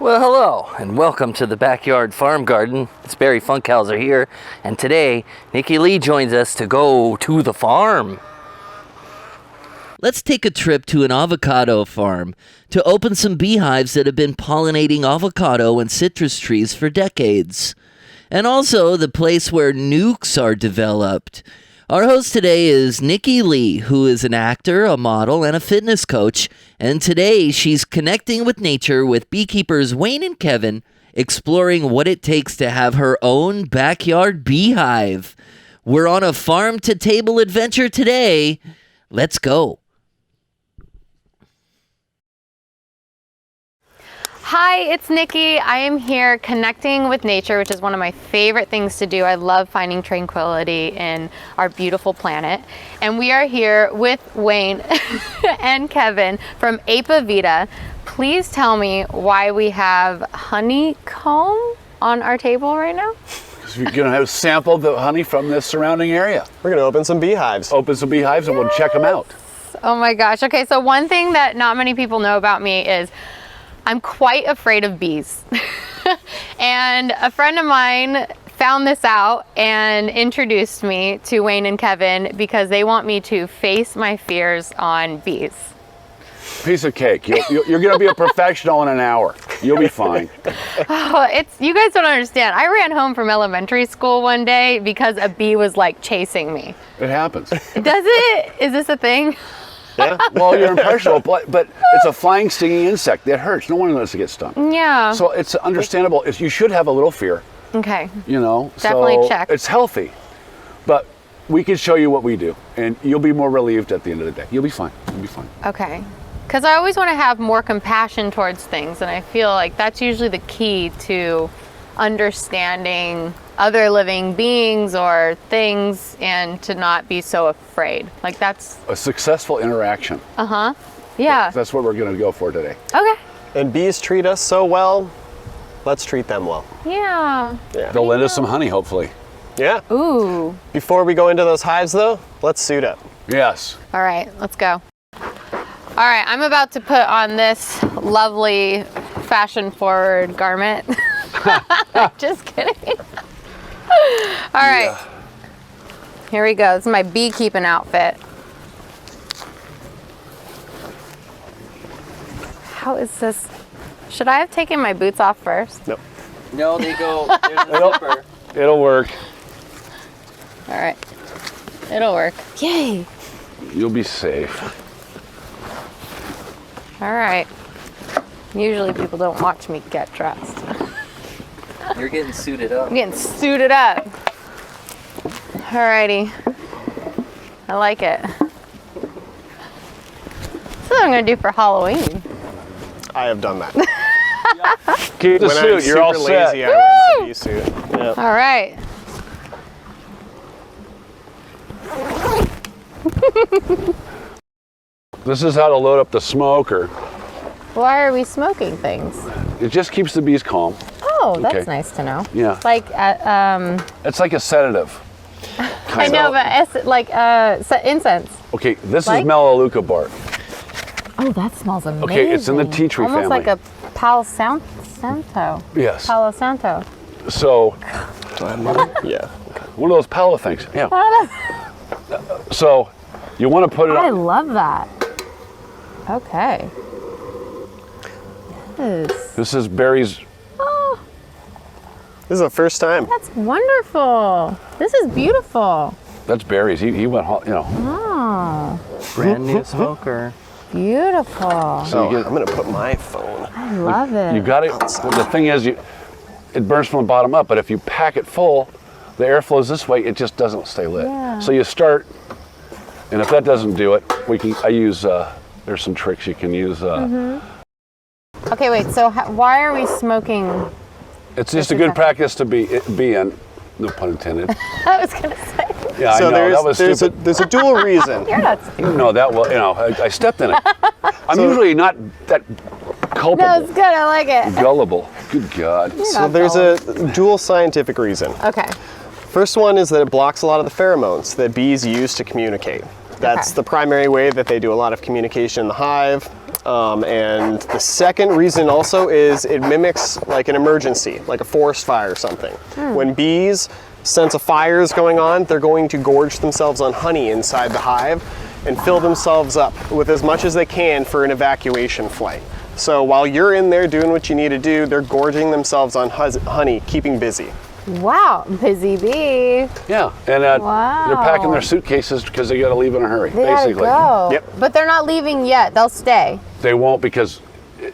Well, hello, and welcome to the Backyard Farm Garden. It's Barry Funkhauser here, and today, Nikki Leigh joins us to go to the farm. Let's take a trip to an avocado farm to open some beehives that have been pollinating avocado and citrus trees for decades. And also the place where nukes are developed. Our host today is Nikki Leigh, who is an actor, a model, and a fitness coach. And today she's connecting with nature with beekeepers Wayne and Kevin, exploring what it takes to have her own backyard beehive. We're on a farm-to-table adventure today. Let's go. Hi, it's Nikki. I am here connecting with nature, which is one of my favorite things to do. I love finding tranquility in our beautiful planet. And we are here with Wayne and Kevin from api-vida. Please tell me why we have honeycomb on our table right now. Because we're going to have sampled the honey from the surrounding area. We're going to open some beehives. Open some beehives and we'll check them out. Oh my gosh. Okay, so one thing that not many people know about me is I'm quite afraid of bees. And a friend of mine found this out and introduced me to Wayne and Kevin because they want me to face my fears on bees. Piece of cake. You're going to be a professional in an hour. You'll be fine. Oh, you guys don't understand. I ran home from elementary school one day because a bee was like chasing me. It happens. Does it? Is this a thing? Yeah. Well, you're impressionable, but it's a flying, stinging insect. That hurts. No one wants to get stung. Yeah. So it's understandable. You should have a little fear. Okay. You know. Definitely so check. It's healthy. But we can show you what we do, and you'll be more relieved at the end of the day. You'll be fine. You'll be fine. Okay. Because I always want to have more compassion towards things, and I feel like that's usually the key to understanding other living beings or things and to not be so afraid. Like that's A successful interaction. Yeah. That's what we're going to go for today. Okay. And bees treat us so well, let's treat them well. Yeah. They'll lend us some honey, hopefully. Yeah. Ooh. Before we go into those hives though, let's suit up. Yes. All right, let's go. All right, I'm about to put on this lovely fashion-forward garment. Just kidding. All right. Yeah. Here we go. This is my beekeeping outfit. How is this? Should I have taken my boots off first? Nope. No, they go. There's a zipper. It'll work. All right. It'll work. Yay. You'll be safe. All right. Usually people don't watch me get dressed. You're getting suited up. I'm getting suited up. Alrighty. I like it. This is what I'm gonna do for Halloween. I have done that. Keep the When suit. I'm You're all super set. lazy, I wear my bee suit. Yeah. All right. This is how to load up the smoker. Why are we smoking things? It just keeps the bees calm. Oh, that's Okay. nice to know. Yeah. Like, It's like a sedative. I know, but it's like incense. Okay, this Like? is Melaleuca bark. Oh, that smells amazing. Okay, it's in the tea tree Almost family. like a Palo Santo. Yes. Palo Santo. So, Do I have more? Yeah. one of those palo things. Yeah. So, you want to put it I on. love that. Okay. Yes. This is Barry's. Oh, This is the first time. that's wonderful. This is beautiful. That's Barry's. He went, you know. Oh, Brand new smoker. beautiful. So you I'm gonna put my phone. I love it. You got it. The thing is, it burns from the bottom up, but if you pack it full, the air flows this way. It just doesn't stay lit. Yeah. So you start, and if that doesn't do it, I use. There's some tricks you can use. Okay, wait. So why are we smoking? It's just a good practice to be in. No pun intended. I was gonna say. Yeah, So I know that was stupid. there's a dual reason. You're not stupid. You know that well. You know, I stepped in it. I'm usually not that culpable. No, it's good. I like it. Gullible. Good God. So there's a dual scientific reason. Okay. First one is that it blocks a lot of the pheromones that bees use to communicate. That's the primary way that they do a lot of communication in the hive. And the second reason also is it mimics like an emergency, like a forest fire or something. When bees sense a fire is going on, they're going to gorge themselves on honey inside the hive and fill themselves up with as much as they can for an evacuation flight. So while you're in there doing what you need to do, they're gorging themselves on honey, keeping busy. Wow, busy bee. Yeah, and Wow. they're packing their suitcases because they got to leave in a hurry, They basically. gotta go. Yep. But they're not leaving yet. They'll stay. They won't because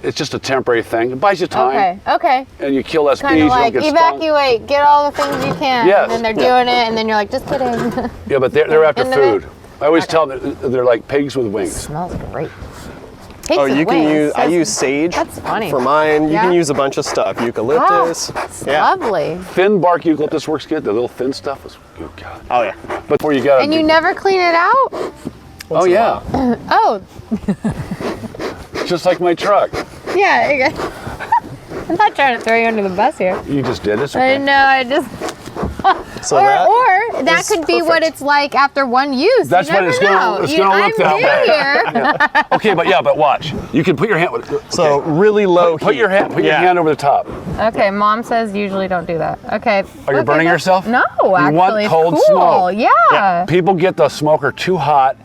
it's just a temporary thing. It buys you time, Okay. and you kill less Kind bees. of You don't like get stung. evacuate, get all the things you can. Yes. And then they're doing it, and then you're like, just kidding. Yeah, but they're after End of it. food. I always tell them they're like pigs with wings. Smells great. Pigs Oh, with you can wings. use, I use sage That's funny. for mine. You Yeah? can use a bunch of stuff, eucalyptus. It's Yeah. lovely. Thin bark eucalyptus works good. The little thin stuff is, oh God. Oh yeah. But before you got And you never clean it out? oh yeah, Oh, just like my truck. yeah. I'm not trying to throw you under the bus here. You just did it. I know, I just... So or that is could be what perfect. it's like after one use. That's You what never it's gonna- know. it's gonna look that I'm way. new here. Okay, but watch. You can put your hand. Okay. So really low Put heat. your hand. Put your Yeah. hand over the top. Okay, Mom says usually don't do that. Okay. Are you burning yourself? No, You actually. want it's cold cool. smoke. Yeah. People get the smoker too hot,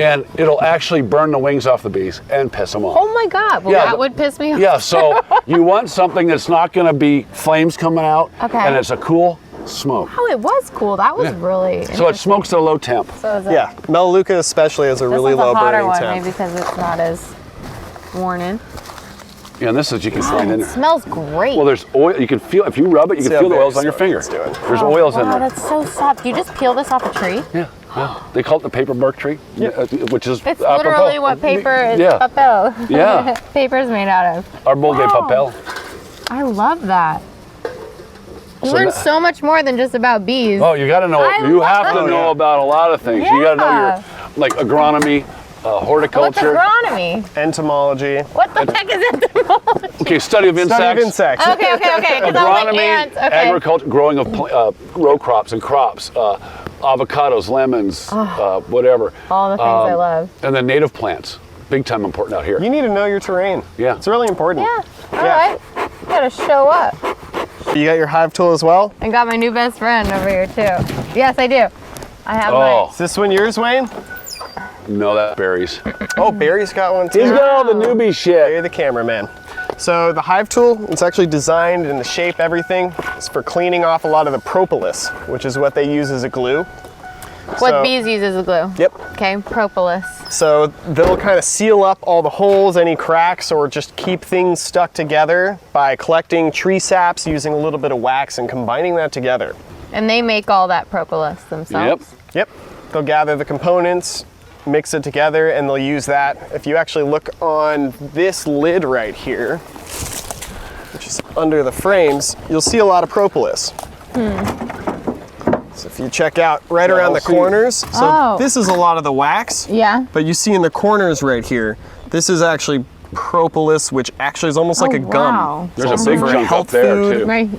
and it'll actually burn the wings off the bees and piss them off. Oh my God. Well, Yeah, that but- would piss me off. Yeah, so you want something that's not going to be flames coming out, Okay. and it's a cool smoke. Oh, it was cool. That was really So it smokes at a low temp. So is it, Yeah, Melaleuca especially has a this really one's low a hotter burning one, temp. maybe because it's not as worn in. Yeah, and this is you can find in It there. smells great. Well, there's oil. You can feel if you rub it, you See can how feel the very oils on your slowly finger. it's doing. There's oils in wow, there. that's so soft. You just peel this off a tree? Yeah, yeah. They call it the paper bark tree, which is It's apropos. literally what paper is Yeah. papel. Yeah. Paper is made out of. Arbol de Wow. papel. I love that. You So learn that- so much more than just about bees. Oh, you got to know. I You have to love know it. about a lot of things. You got to know Yeah. your like agronomy, What's horticulture. agronomy? Entomology. What the heck is entomology? Okay, study of insects. Study of insects. Okay. Because I was like Agronomy, ants. Okay. agriculture, growing of row crops and crops, avocados, lemons, whatever. All the things I love. And then native plants, big time important out here. You need to know your terrain. Yeah. It's really important. Yeah. All right. You gotta show up. You got your hive tool as well? I got my new best friend over here too. Yes, I do. I have Oh, Is this one yours, Wayne? no, that's berries. Oh, Barry's got one too. He's got all the newbie Barry shit. the cameraman. So the hive tool, it's actually designed and the shape, everything, is for cleaning off a lot of the propolis, which is what they use as a glue. What So- bees use as a glue. Yep. Okay, propolis. So they'll kind of seal up all the holes, any cracks, or just keep things stuck together by collecting tree saps, using a little bit of wax and combining that together. And they make all that propolis themselves. Yep. They'll gather the components, mix it together, and they'll use that. If you actually look on this lid right here, which is under the frames, you'll see a lot of propolis. So if you check out right around the I'll see. corners, so Oh. this is a lot of the wax, Yeah. but you see in the corners right here, this is actually propolis, which actually is almost like Oh, a gum. wow. There's It's a big for chunk up health there food. too. Right.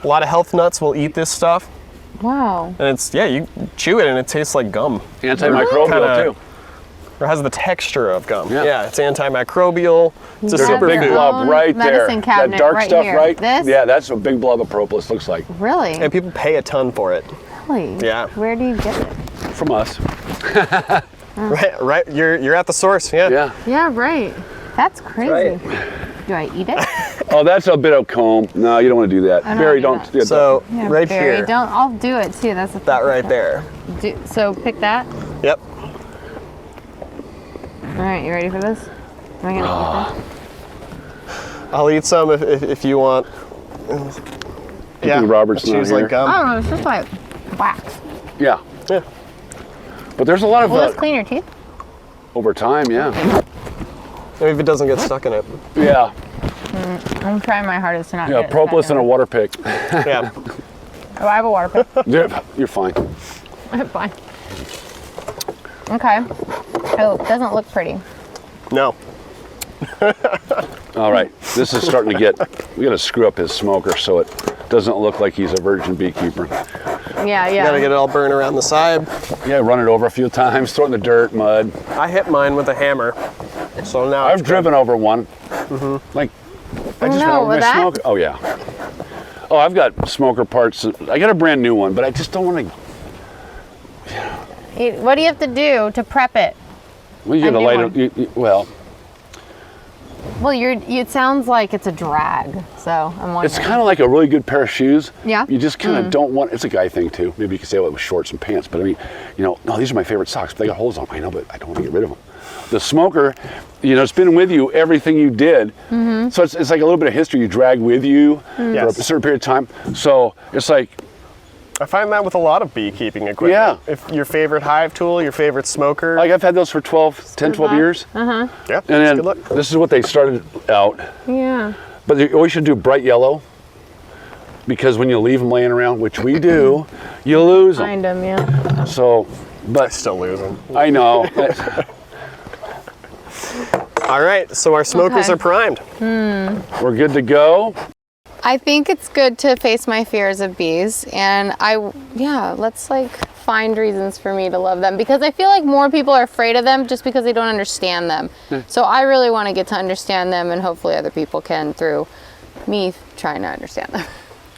A lot of health nuts will eat this stuff, Wow. and it's, yeah, you chew it and it tastes like gum. Antimicrobial Kinda- too. Or has the texture of gum. Yeah. Yeah, it's antimicrobial. It's a There's a have big your blob own right there. medicine cabinet That dark right stuff, here. right? This? Yeah, that's what a big blob of propolis looks like Really? And people pay a ton for it. Really? Yeah. Where do you get it? from us. Right. You're at the source. Yeah. Yeah. Yeah, right. That's crazy. Right. Do I eat it? Oh, that's a bit of comb. No, you don't want to do that. don't Barry, wanna don't. do Yeah, So Yeah, right Barry, here, Don't. I'll do it too. That's the that right there. So pick that. Yep. All right. You ready for this? Am I gonna eat I'll eat some if you want. Yeah. Robert's chews not like here? this? gum. Oh no, it's just like wax. Yeah. Yeah. But there's a lot of Will this clean your teeth? over time. Yeah. Maybe if it doesn't get stuck in it. Yeah. I'm trying my hardest to not. Yeah. get it Propolis stuck and a in water pick. Yeah. it. Oh, I have a water pick. You're fine. Fine. Okay. Oh, it doesn't look pretty. No. All right. This is starting to get. We got to screw up his smoker so it doesn't look like he's a virgin beekeeper. Yeah, You yeah. gotta get it all burned around the side. Yeah, run it over a few times, throw it in the dirt, mud. I hit mine with a hammer, so now I've driven over one. Like, I just went no, over my with that? smoker. Oh yeah. Oh, I've got smoker parts. I got a brand new one, but I just don't want to. What do you have to do to prep it? Well, you got to new light one. it. Well, Well, it sounds like it's a drag, so I'm wondering. it's kind of like a really good pair of shoes. Yeah? You just kind of don't want. It's a guy thing too. Maybe you could say it with shorts and pants, but I mean, no, these are my favorite socks. But they got holes on them. I know, but I don't want to get rid of them. The smoker, it's been with you everything you did. So it's like a little bit of history you drag with you for a certain period of time. So it's like. I find that with a lot of beekeeping equipment. Yeah. If your favorite hive tool, your favorite smoker. Like I've had those for 10, 12 years. Yeah, And then good luck. this is what they started out. Yeah. But you always should do bright yellow because when you leave them laying around, which we do, you lose them. Find them, yeah. So, I but still lose them. I know. All right, so our smokers Okay. are primed. We're good to go. I think it's good to face my fears of bees, and let's like find reasons for me to love them, because I feel like more people are afraid of them just because they don't understand them. So I really want to get to understand them, and hopefully other people can through me trying to understand them.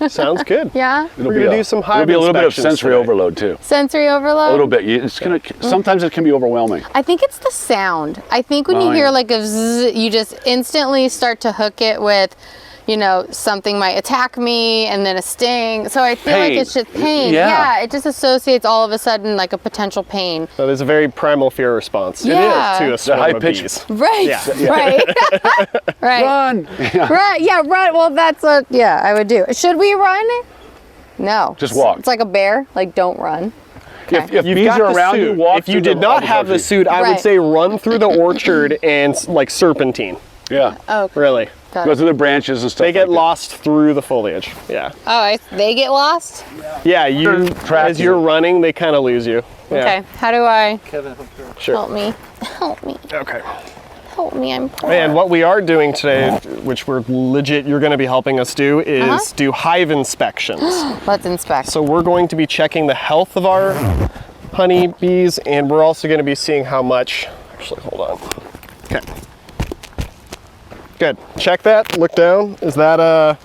Sounds good. Yeah? We're gonna do some hive It'll be a little bit of inspections sensory today. overload too. Sensory overload? A little bit. It's gonna. Sometimes it can be overwhelming. I think it's the sound. I think when you Oh, hear yeah. like a zzz, you just instantly start to hook it with, something might attack me and then a sting. So I feel like Pain. it's just pain. Yeah. It just associates all of a sudden like a potential pain. That is a very primal fear response. Yeah. To a swarm high of pitch- bees. Right. Yeah. Right. Right. Run. Yeah. Right. Yeah. Run. Well, that's what. Yeah, I would do. Should we run? No. Just walk. It's like a bear. Like don't run. If You've bees got are the around you, suit. walk. If you through did not have the tree. suit, I would Right. say run through the orchard and like serpentine. Yeah. Oh. Really. Got Go it. through the branches and stuff. They get like lost through the foliage. Yeah. Oh, they get lost. Yeah, you Track as you're you. running, they kind of lose you. Yeah. Okay. How do I Sure. help me? Help me. Okay. Help me. I'm poor. And what we are doing today, which we're legit, you're going to be helping us do, is do hive inspections. Let's inspect. So we're going to be checking the health of our honey bees, and we're also going to be seeing how much. Actually, hold on. Okay. Good. Check that. Look down. Is that a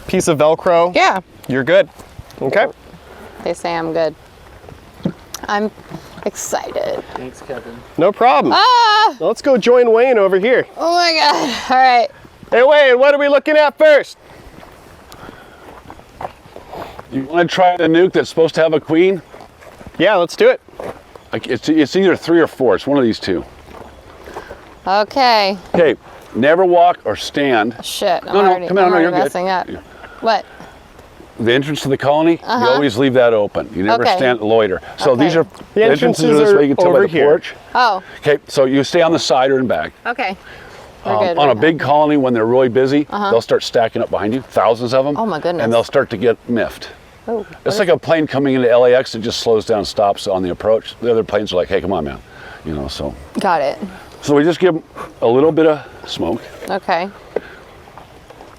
piece of Velcro? Yeah. You're good. Okay. They say I'm good. I'm excited. Thanks, Kevin. No problem. Ah! Let's go join Wayne over here. Oh my God. All right. Hey Wayne, what are we looking at first? You want to try the nuke that's supposed to have a queen? Yeah, let's do it. Like it's either 3 or 4. It's one of these two. Okay. Okay. Never walk or stand. Shit. I'm No, already, come on, I'm no, already you're good. messing up. Yeah. What? The entrance to the colony, you always leave that open. You never Okay. stand loiter. So Okay. these are The entrances this are way you can tell by over the here. porch. Oh. Okay, so you stay on the side or in back. Okay. We're good. On We're a big good. colony, when they're really busy, they'll start stacking up behind you, thousands of them. Oh, my goodness. And they'll start to get miffed. Oh. It's like a plane coming into LAX that just slows down, and stops on the approach. The other planes are like, hey, come on, man. So Got it. we just give them a little bit of smoke. Okay.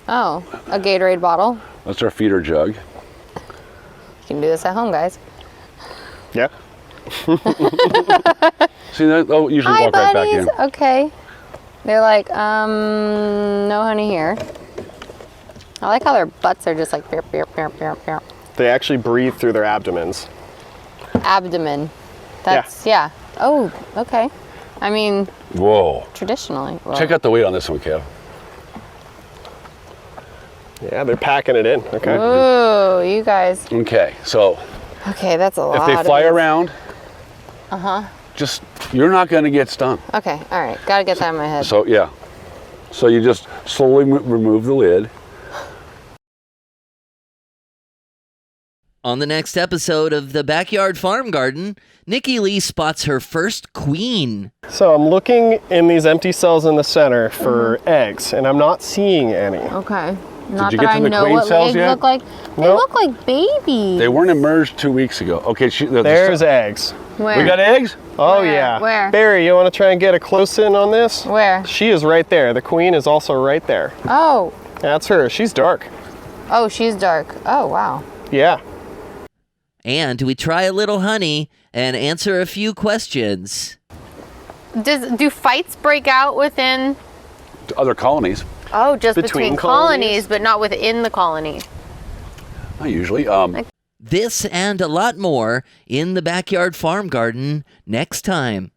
Oh, a Gatorade bottle. That's our feeder jug. You can do this at home, guys. Yeah. See, they'll usually Hi, walk right back bunnies. in. Okay. They're like, no honey here. I like how their butts are just like, beer, beer, beer, beer, beer. They actually breathe through their abdomens. Abdomen. That's, yeah. Oh, okay. I mean, Whoa. traditionally. Well, Check out the weight on this one, Kev. Yeah, they're packing it in. Okay. Ooh, you guys. Okay, so Okay, that's a lot. if they of fly bees. around, just, you're not going to get stung. Okay, all right. Gotta get that in my head. So, yeah. So you just slowly remove the lid. On the next episode of the Backyard Farm Garden, Nikki Leigh spots her first queen. So I'm looking in these empty cells in the center for eggs, and I'm not seeing any. Okay. Not you that get I to the know queen what cells eggs yet? look like. They Nope. look like babies. They weren't emerged 2 weeks ago. Okay, There's eggs. Where? we got eggs? Oh Where? yeah. Where? Barry, you want to try and get a close in on this? Where? She is right there. The queen is also right there. Oh. That's her. She's dark. Oh, she's dark. Oh, wow. Yeah. And we try a little honey and answer a few questions. Do fights break out within? Other colonies, Oh, just between Between colonies, colonies? but not within the colony. not usually. This and a lot more in the Backyard Farm Garden next time.